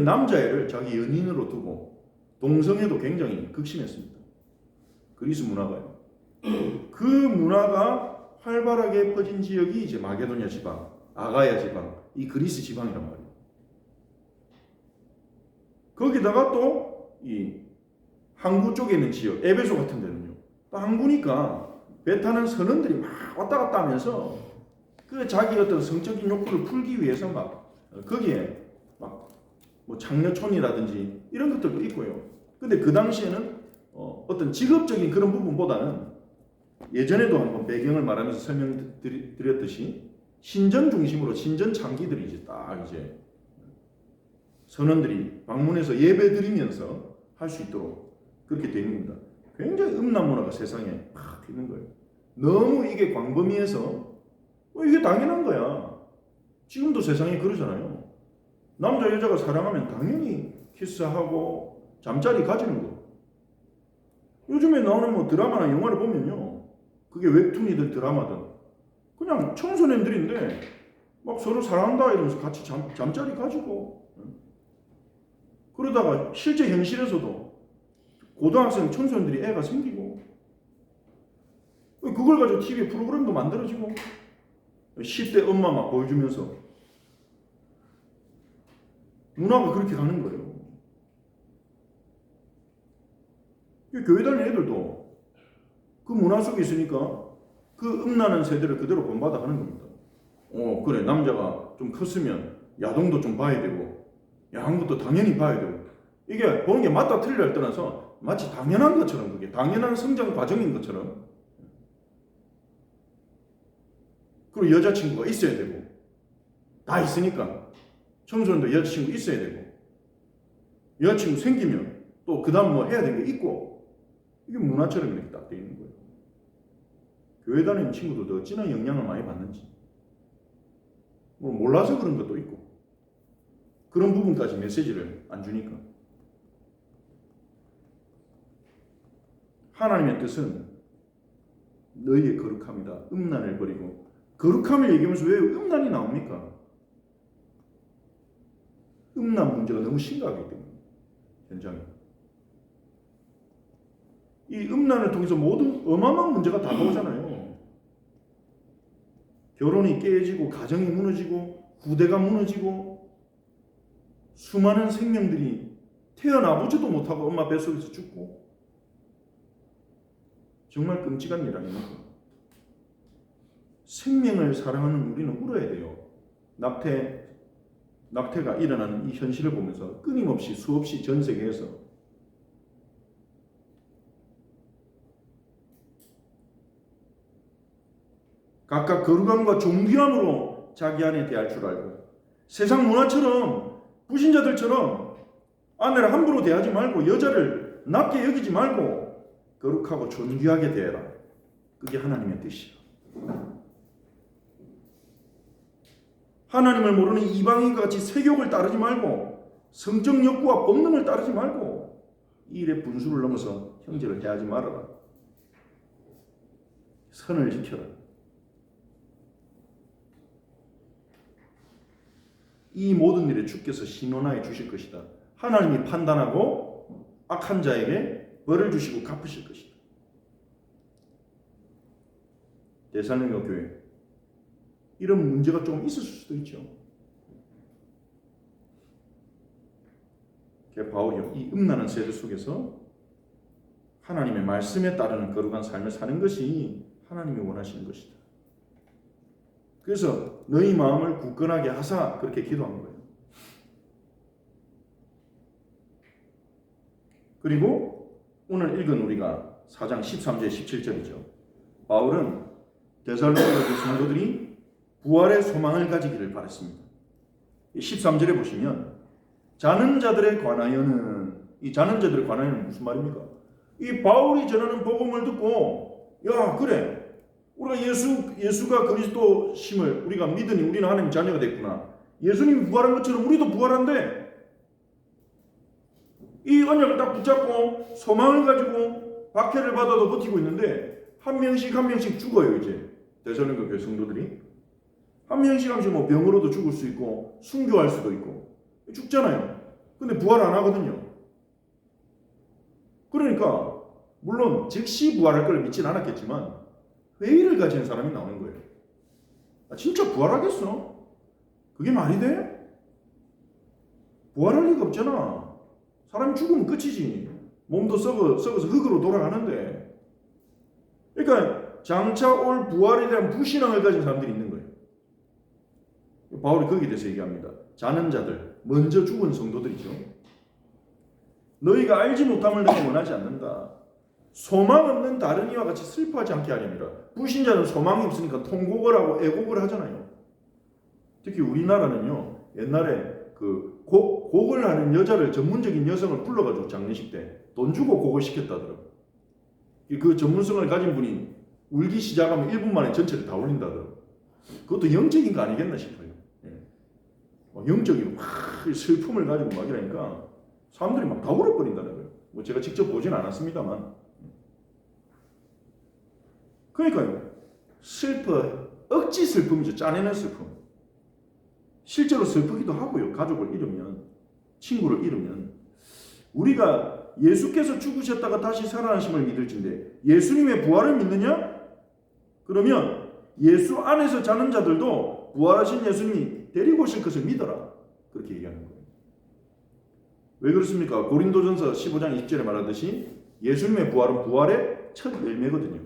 남자애를 자기 연인으로 두고 동성애도 굉장히 극심했습니다. 그리스 문화가요. 그 문화가 활발하게 퍼진 지역이 이제 마게도냐 지방, 아가야 지방, 이 그리스 지방이란 말이에요. 거기다가 또 이 항구 쪽에 있는 지역, 에베소 같은 데는요. 또 항구니까 배 타는 선원들이 막 왔다 갔다 하면서 그 자기 어떤 성적인 욕구를 풀기 위해서 막 거기에 막 뭐 장려촌이라든지 이런 것들도 있고요. 근데 그 당시에는 어떤 직업적인 그런 부분보다는 예전에도 한번 배경을 말하면서 설명드렸듯이 신전 중심으로 신전 창기들이 이제 딱 이제 선원들이 방문해서 예배드리면서 할 수 있도록 그렇게 되어 있는 겁니다. 굉장히 음란 문화가 세상에 막 있는 거예요. 너무 이게 광범위해서 이게 당연한 거야. 지금도 세상에 그러잖아요. 남자 여자가 사랑하면 당연히 키스하고 잠자리 가지는 거. 요즘에 나오는 뭐 드라마나 영화를 보면요, 그게 웹툰이든 드라마든 그냥 청소년들인데 막 서로 사랑한다 이러면서 같이 잠자리 가지고, 그러다가 실제 현실에서도 고등학생 청소년들이 애가 생기고, 그걸 가지고 TV 프로그램도 만들어지고 10대 엄마 막 보여주면서 문화가 그렇게 가는 거예요. 교회 다니는 애들도 그 문화 속에 있으니까 그 음란한 세대를 그대로 본받아 가는 겁니다. 그래, 남자가 좀 컸으면 야동도 좀 봐야 되고 야한 것도 당연히 봐야 되고, 이게 보는 게 맞다 틀리다를 떠나서 마치 당연한 것처럼, 그게 당연한 성장 과정인 것처럼, 그리고 여자친구가 있어야 되고, 다 있으니까 청소년도 여자친구 있어야 되고, 여자친구 생기면 또 그 다음 뭐 해야 되는 게 있고, 이게 문화처럼 이렇게 딱 되어 있는 거예요. 교회 다니는 친구들도 어찌나 영향을 많이 받는지, 뭐 몰라서 그런 것도 있고, 그런 부분까지 메시지를 안 주니까. 하나님의 뜻은 너희의 거룩함이다. 음란을 버리고. 거룩함을 얘기하면서 왜 음란이 나옵니까? 음란 문제가 너무 심각하기 때문에, 현장에. 이 음란을 통해서 모든 어마어마한 문제가 다 나오잖아요. 결혼이 깨지고, 가정이 무너지고, 후대가 무너지고, 수많은 생명들이 태어나보지도 못하고 엄마 뱃속에서 죽고, 정말 끔찍한 일 아닙니까? 생명을 사랑하는 우리는 울어야 돼요. 낙태가 일어나는 이 현실을 보면서 끊임없이 수없이 전 세계에서 각각 거룩함과 존귀함으로 자기 안에 대할 줄 알고, 세상 문화처럼 불신자들처럼 아내를 함부로 대하지 말고 여자를 낮게 여기지 말고 거룩하고 존귀하게 대해라. 그게 하나님의 뜻이야. 하나님을 모르는 이방인과 같이 세욕을 따르지 말고, 성적 욕구와 본능을 따르지 말고, 이 일의 분수를 넘어서 형제를 대하지 말아라. 선을 지켜라. 이 모든 일에 주께서 신원하여 주실 것이다. 하나님이 판단하고 악한 자에게 벌을 주시고 갚으실 것이다. 데살로니가 교회, 이런 문제가 좀 있을 수도 있죠. 바울이 이 음란한 세대 속에서 하나님의 말씀에 따르는 거룩한 삶을 사는 것이 하나님이 원하시는 것이다. 그래서 너희 마음을 굳건하게 하사, 그렇게 기도한 거예요. 그리고 오늘 읽은 우리가 4장 13절 17절이죠. 바울은 데살로니가 성도들이 부활의 소망을 가지기를 바랐습니다. 13절에 보시면 자는 자들에 관하여는, 이 자는 자들에 관하여는 무슨 말입니까? 이 바울이 전하는 복음을 듣고, 야 그래, 우리가 예수가 그리스도심을 우리가 믿으니 우리는 하나님 자녀가 됐구나. 예수님이 부활한 것처럼 우리도 부활한데, 이 언약을 딱 붙잡고 소망을 가지고 박해를 받아도 버티고 있는데 한 명씩 죽어요. 이제 데살로니가 교회 성도들이 한 명씩 뭐 병으로도 죽을 수 있고 순교할 수도 있고 죽잖아요. 근데 부활 안 하거든요. 그러니까 물론 즉시 부활할 걸 믿진 않았겠지만 회의를 가진 사람이 나오는 거예요. 진짜 부활하겠어? 그게 말이 돼? 부활할 리가 없잖아. 사람이 죽으면 끝이지. 몸도 썩어서 흙으로 돌아가는데. 그러니까 장차 올 부활에 대한 불신앙을 가진 사람들이 있는 거예요. 바울이 거기에 대해서 얘기합니다. 자는 자들, 먼저 죽은 성도들이죠. 너희가 알지 못함을 너희 원하지 않는다. 소망 없는 다른 이와 같이 슬퍼하지 않게 하려니라. 불신자는 소망이 없으니까 통곡을 하고 애곡을 하잖아요. 특히 우리나라는요, 옛날에 곡을 하는 여자를, 전문적인 여성을 불러가지고 장례식 때 돈 주고 곡을 시켰다더라고요. 그 전문성을 가진 분이 울기 시작하면 1분 만에 전체를 다 울린다더라고요. 그것도 영적인 거 아니겠나 싶어요. 영적인 슬픔을 가지고 막 이러니까 사람들이 막 다 울어버린다는 거예요. 뭐 제가 직접 보진 않았습니다만. 그러니까요. 억지 슬픔이죠. 짜내는 슬픔. 실제로 슬프기도 하고요. 가족을 잃으면, 친구를 잃으면. 우리가 예수께서 죽으셨다가 다시 살아나심을 믿을진데 예수님의 부활을 믿느냐? 그러면 예수 안에서 자는 자들도 부활하신 예수님이 데리고 오실 것을 믿어라. 그렇게 얘기하는 거예요. 왜 그렇습니까? 고린도전서 15장 20절에 말하듯이 예수님의 부활은 부활의 첫 열매거든요.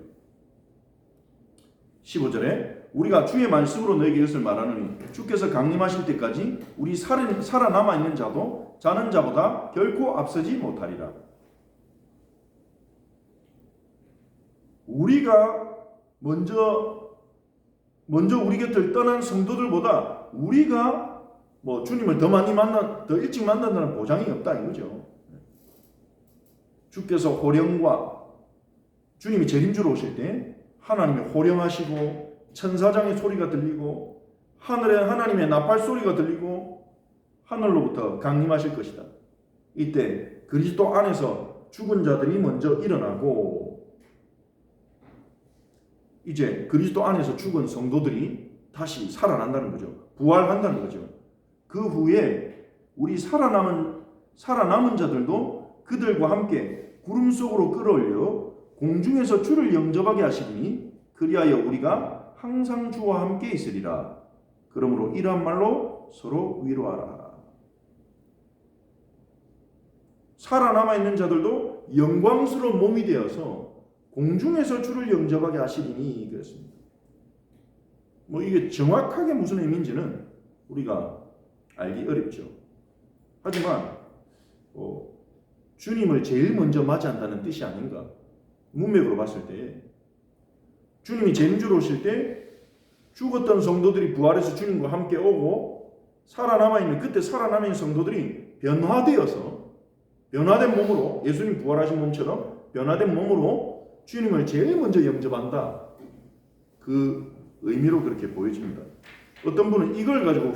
15절에 우리가 주의 말씀으로 너에게 이것을 말하노니 주께서 강림하실 때까지 우리 살아남아 있는 자도 자는 자보다 결코 앞서지 못하리라. 우리가 먼저 우리 곁을 떠난 성도들보다 우리가 주님을 더 일찍 만난다는 보장이 없다 이거죠. 주께서 호령과 주님이 재림주로 오실 때 하나님이 호령하시고 천사장의 소리가 들리고 하늘에 하나님의 나팔 소리가 들리고 하늘로부터 강림하실 것이다. 이때 그리스도 안에서 죽은 자들이 먼저 일어나고 이제 그리스도 안에서 죽은 성도들이 다시 살아난다는 거죠. 부활한다는 거죠. 그 후에 우리 살아남은 자들도 그들과 함께 구름 속으로 끌어올려 공중에서 주를 영접하게 하시니 그리하여 우리가 항상 주와 함께 있으리라. 그러므로 이러한 말로 서로 위로하라. 살아남아 있는 자들도 영광스러운 몸이 되어서 공중에서 주를 영접하게 하시리니 그랬습니다. 이게 정확하게 무슨 의미인지는 우리가 알기 어렵죠. 하지만 주님을 제일 먼저 맞이한다는 뜻이 아닌가. 문맥으로 봤을 때 주님이 재림주로 오실 때 죽었던 성도들이 부활해서 주님과 함께 오고 그때 살아남은 성도들이 변화된 몸으로 예수님 부활하신 몸처럼 변화된 몸으로 주님을 제일 먼저 영접한다. 그 의미로 그렇게 보여집니다. 어떤 분은 이걸 가지고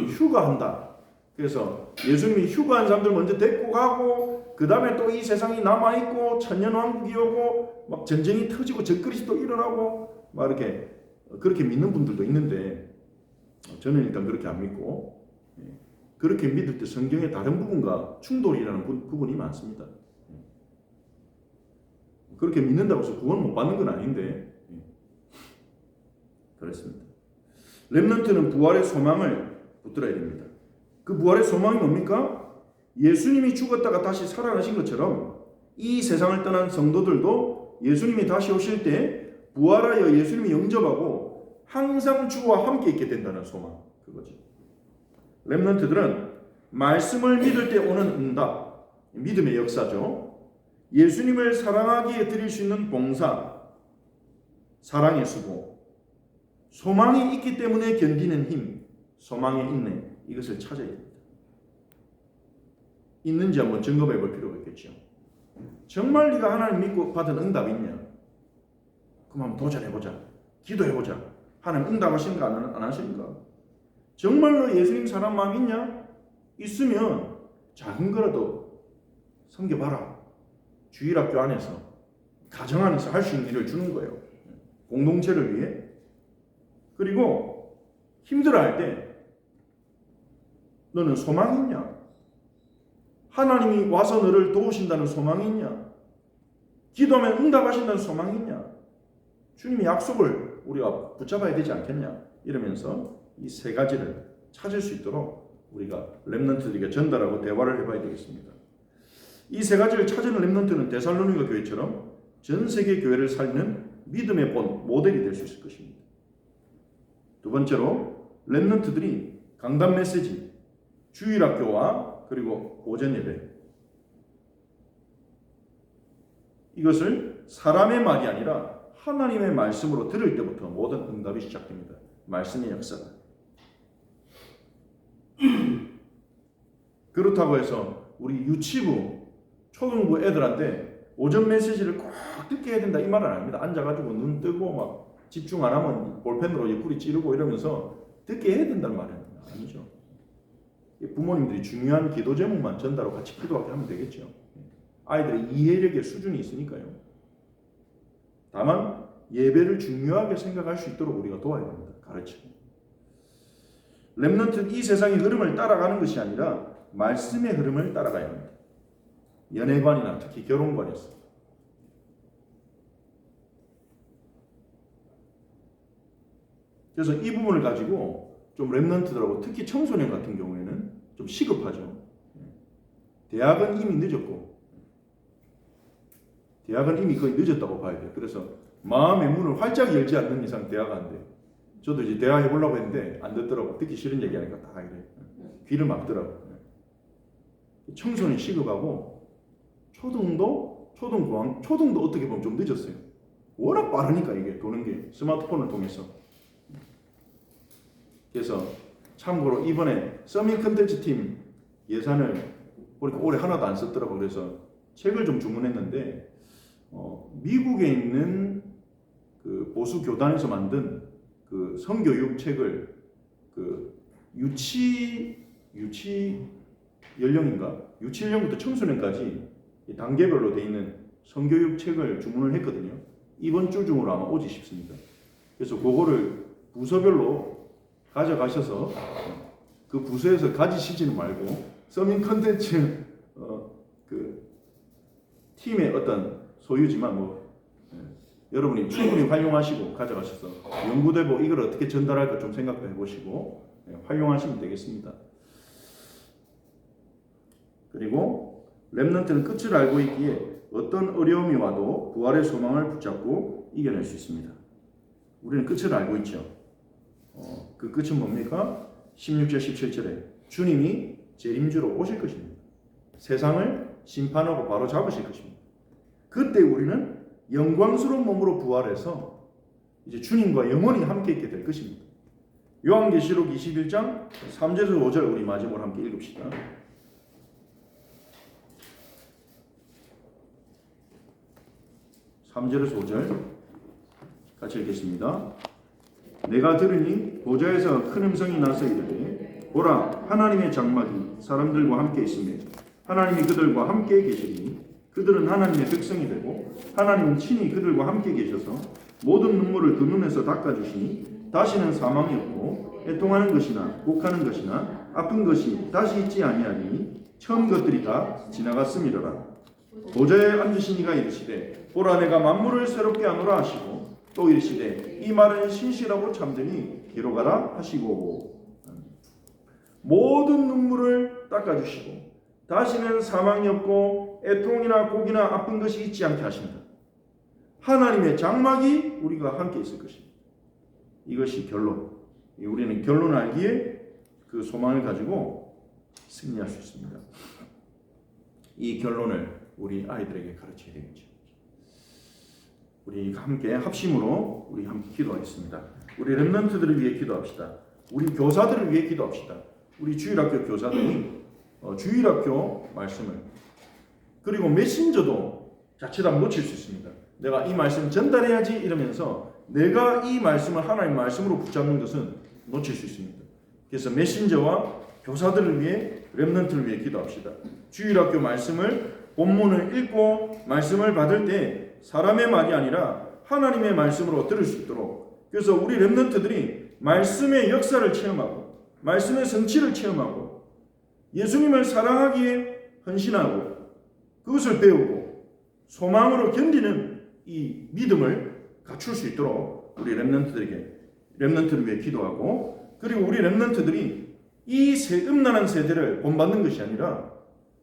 휴가한다. 그래서 예수님이 휴가한 사람들 먼저 데리고 가고 그 다음에 또 이 세상이 남아있고 천년왕국이 오고 막 전쟁이 터지고 적그리스도 또 일어나고 막 이렇게 그렇게 믿는 분들도 있는데 저는 일단 그렇게 안 믿고 그렇게 믿을 때 성경의 다른 부분과 충돌이라는 부분이 많습니다. 그렇게 믿는다고 해서 구원 못 받는 건 아닌데 그렇습니다. 렘넌트는 부활의 소망을 붙들어야 됩니다. 그 부활의 소망이 뭡니까? 예수님이 죽었다가 다시 살아나신 것처럼 이 세상을 떠난 성도들도 예수님이 다시 오실 때 부활하여 예수님이 영접하고 항상 주와 함께 있게 된다는 소망, 그거죠. 렘넌트들은 말씀을 믿을 때 오는 응답, 믿음의 역사죠. 예수님을 사랑하기에 드릴 수 있는 봉사, 사랑의 수고, 소망이 있기 때문에 견디는 힘, 소망의 인내, 이것을 찾아야 됩니다. 있는지 한번 점검해 볼 필요가 있겠죠. 정말 네가 하나님 믿고 받은 응답이 있냐? 그럼 한번 도전해보자. 기도해보자. 하나님 응답하시는가 안 하시는가? 정말로 예수님 사랑 마음 있냐? 있으면 작은 거라도 섬겨봐라. 주일학교 안에서, 가정 안에서 할 수 있는 일을 주는 거예요. 공동체를 위해. 그리고 힘들어할 때 너는 소망이 있냐? 하나님이 와서 너를 도우신다는 소망이 있냐? 기도하면 응답하신다는 소망이 있냐? 주님의 약속을 우리가 붙잡아야 되지 않겠냐? 이러면서 이 세 가지를 찾을 수 있도록 우리가 렘넌트들에게 전달하고 대화를 해봐야 되겠습니다. 이 세 가지를 찾은 렘넌트는 데살로니가 교회처럼 전 세계 교회를 살리는 믿음의 본 모델이 될 수 있을 것입니다. 두 번째로 렘넌트들이 강단 메시지, 주일학교와 그리고 오전 예배, 이것을 사람의 말이 아니라 하나님의 말씀으로 들을 때부터 모든 응답이 시작됩니다. 말씀의 역사가. 그렇다고 해서 우리 유치부, 초등부 애들한테 오전 메시지를 꼭 듣게 해야 된다 이 말은 아닙니다. 앉아가지고 눈 뜨고 막 집중 안 하면 볼펜으로 옆구리 찌르고 이러면서 듣게 해야 된다는 말은 아니죠. 부모님들이 중요한 기도 제목만 전달하고 같이 기도하게 하면 되겠죠. 아이들의 이해력의 수준이 있으니까요. 다만 예배를 중요하게 생각할 수 있도록 우리가 도와야 됩니다. 가르치고. 렘넌트는 이 세상의 흐름을 따라가는 것이 아니라 말씀의 흐름을 따라가야 합니다. 연애관이나 특히 결혼관에서. 그래서 이 부분을 가지고 좀 렘넌트들하고 특히 청소년 같은 경우에는 좀 시급하죠. 대학은 이미 늦었고, 대학은 이미 거의 늦었다고 봐야 돼요. 그래서 마음의 문을 활짝 열지 않는 이상 대학 안 돼요. 저도 이제 대학 해보려고 했는데 안 듣더라고. 듣기 싫은 얘기하니까 다 이래. 귀를 막더라고. 청소년 시급하고 초등도 어떻게 보면 좀 늦었어요. 워낙 빠르니까 이게 도는 게 스마트폰을 통해서. 그래서 참고로 이번에 서밋 컨텐츠 팀 예산을 보니까 올해 하나도 안 썼더라고. 그래서 책을 좀 주문했는데 미국에 있는 그 보수 교단에서 만든 그 성교육 책을 그 유치 연령인가? 유치 연령부터 청소년까지 단계별로 돼 있는 성교육 책을 주문을 했거든요. 이번 주 중으로 아마 오지 싶습니다. 그래서 그거를 부서별로 가져가셔서 그 부서에서 가지시지는 말고 서밋 컨텐츠 그 팀의 어떤 소유지만 여러분이 충분히 활용하시고 가져가셔서 연구되고 이걸 어떻게 전달할까 좀 생각도 해보시고 활용하시면 되겠습니다. 그리고 렘넌트는 끝을 알고 있기에 어떤 어려움이 와도 부활의 소망을 붙잡고 이겨낼 수 있습니다. 우리는 끝을 알고 있죠. 그 끝은 뭡니까? 16절 17절에 주님이 재림주로 오실 것입니다. 세상을 심판하고 바로 잡으실 것입니다. 그때 우리는 영광스러운 몸으로 부활해서 이제 주님과 영원히 함께 있게 될 것입니다. 요한계시록 21장 3절에서 5절 우리 마지막으로 함께 읽읍시다. 3절에서 5절 같이 읽겠습니다. 내가 들으니 보좌에서 큰 음성이 나서 이르되 보라 하나님의 장막이 사람들과 함께 있으며 하나님이 그들과 함께 계시리니 그들은 하나님의 백성이 되고 하나님은 친히 그들과 함께 계셔서 모든 눈물을 그 눈에서 닦아주시니 다시는 사망이 없고 애통하는 것이나 곡하는 것이나 아픈 것이 다시 있지 아니하니 처음 것들이 다 지나갔음이로라. 보좌에 앉으신 이가 이르시되 보라 내가 만물을 새롭게 하노라 하시고 또 이르시되 이 말은 신실하고 참되니 기록하라 하시고 모든 눈물을 닦아주시고 다시는 사망이 없고 애통이나 곡이나 아픈 것이 있지 않게 하신다. 하나님의 장막이 우리가 함께 있을 것입니다. 이것이 결론. 우리는 결론 알기에 그 소망을 가지고 승리할 수 있습니다. 이 결론을 우리 아이들에게 가르쳐야 되겠죠. 우리 함께 합심으로 우리 함께 기도하겠습니다. 우리 렘넌트들을 위해 기도합시다. 우리 교사들을 위해 기도합시다. 우리 주일학교 교사들이 주일학교 말씀을 그리고 메신저도 자칫하면 놓칠 수 있습니다. 내가 이 말씀 전달해야지 이러면서 내가 이 말씀을 하나님 말씀으로 붙잡는 것은 놓칠 수 있습니다. 그래서 메신저와 교사들을 위해 렘넌트를 위해 기도합시다. 주일학교 말씀을 본문을 읽고 말씀을 받을 때 사람의 말이 아니라 하나님의 말씀으로 들을 수 있도록 그래서 우리 렘넌트들이 말씀의 역사를 체험하고 말씀의 성취를 체험하고 예수님을 사랑하기에 헌신하고 그것을 배우고 소망으로 견디는 이 믿음을 갖출 수 있도록 우리 렘넌트를 위해 기도하고 그리고 우리 렘넌트들이 이 음란한 세대를 본받는 것이 아니라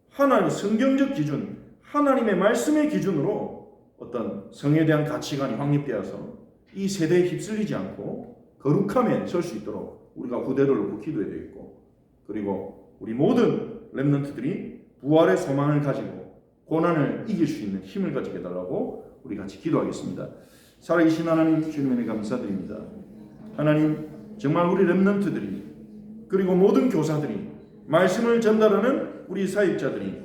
하나님 성경적 기준 하나님의 말씀의 기준으로 어떤 성에 대한 가치관이 확립되어서 이 세대에 휩쓸리지 않고 거룩함에 설 수 있도록 우리가 후대를 놓고 기도해야 되겠고 그리고 우리 모든 렘넌트들이 부활의 소망을 가지고 고난을 이길 수 있는 힘을 가지게 해달라고 우리 같이 기도하겠습니다. 살아계신 하나님 주님의 감사드립니다. 하나님 정말 우리 렘넌트들이 그리고 모든 교사들이 말씀을 전달하는 우리 사역자들이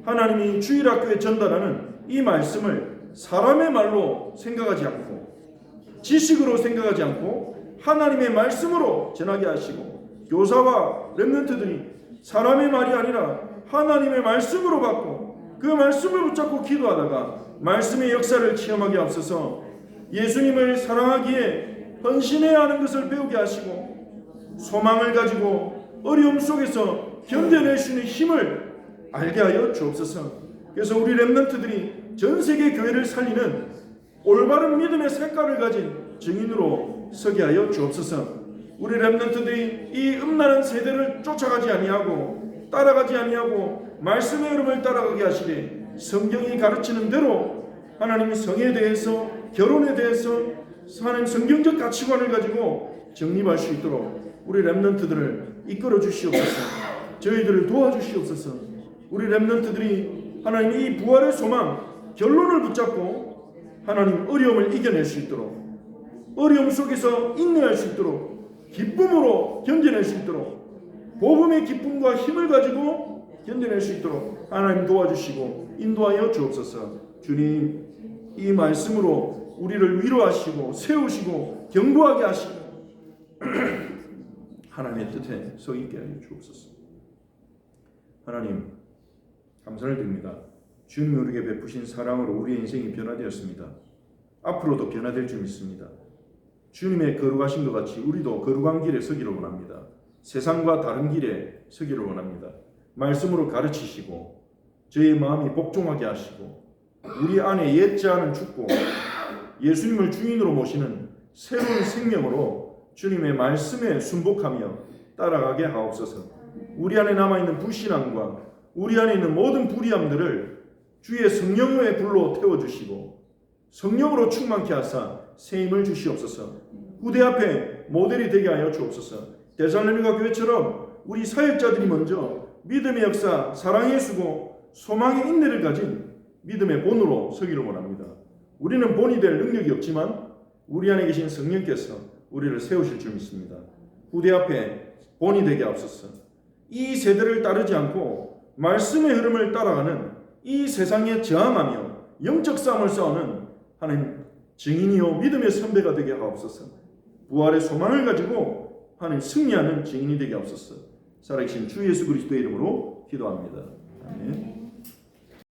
하나님이 주일학교에 전달하는 이 말씀을 사람의 말로 생각하지 않고 지식으로 생각하지 않고 하나님의 말씀으로 전하게 하시고 교사와 렘넌트들이 사람의 말이 아니라 하나님의 말씀으로 받고 그 말씀을 붙잡고 기도하다가 말씀의 역사를 체험하게 앞서서 예수님을 사랑하기에 헌신해야 하는 것을 배우게 하시고 소망을 가지고 어려움 속에서 견뎌낼 수 있는 힘을 알게 하여 주옵소서. 그래서 우리 렘넌트들이 전 세계 교회를 살리는 올바른 믿음의 색깔을 가진 증인으로 서게 하여 주옵소서. 우리 렘넌트들이 이 음란한 세대를 쫓아가지 아니하고 따라가지 아니하고 말씀의 흐름을 따라가게 하시되 성경이 가르치는 대로 하나님 성에 대해서 결혼에 대해서 하나님 성경적 가치관을 가지고 정립할 수 있도록 우리 렘넌트들을 이끌어 주시옵소서. 저희들을 도와주시옵소서. 우리 렘넌트들이 하나님 이 부활의 소망 결론을 붙잡고 하나님 어려움을 이겨낼 수 있도록 어려움 속에서 인내할 수 있도록 기쁨으로 견뎌낼 수 있도록 복음의 기쁨과 힘을 가지고 견뎌낼 수 있도록 하나님 도와주시고 인도하여 주옵소서. 주님, 이 말씀으로 우리를 위로하시고 세우시고 견고하게 하시고 하나님의 뜻에 서 있게 하여 주옵소서. 하나님, 감사를 드립니다. 주님이 우리에게 베푸신 사랑으로 우리의 인생이 변화되었습니다. 앞으로도 변화될 줄 믿습니다. 주님의 거룩하신 것 같이 우리도 거룩한 길에 서기를 원합니다. 세상과 다른 길에 서기를 원합니다. 말씀으로 가르치시고 저희의 마음이 복종하게 하시고 우리 안에 옛자는 죽고 예수님을 주인으로 모시는 새로운 생명으로 주님의 말씀에 순복하며 따라가게 하옵소서. 우리 안에 남아있는 불신앙과 우리 안에 있는 모든 불의함들을 주의 성령의 불로 태워주시고 성령으로 충만케 하사 새 힘을 주시옵소서. 후대 앞에 모델이 되게 하여 주옵소서. 데살로니가 교회처럼 우리 사역자들이 먼저 믿음의 역사, 사랑의 수고, 소망의 인내를 가진 믿음의 본으로 서기를 원합니다. 우리는 본이 될 능력이 없지만 우리 안에 계신 성령께서 우리를 세우실 줄 믿습니다. 후대 앞에 본이 되게 하옵소서. 이 세대를 따르지 않고 말씀의 흐름을 따라가는 이 세상에 저항하며 영적 싸움을 싸우는 하나님 증인이요 믿음의 선배가 되게 하옵소서. 부활의 소망을 가지고 하나님 승리하는 증인이 되게 하옵소서. 살아계신 주 예수 그리스도의 이름으로 기도합니다. 아멘.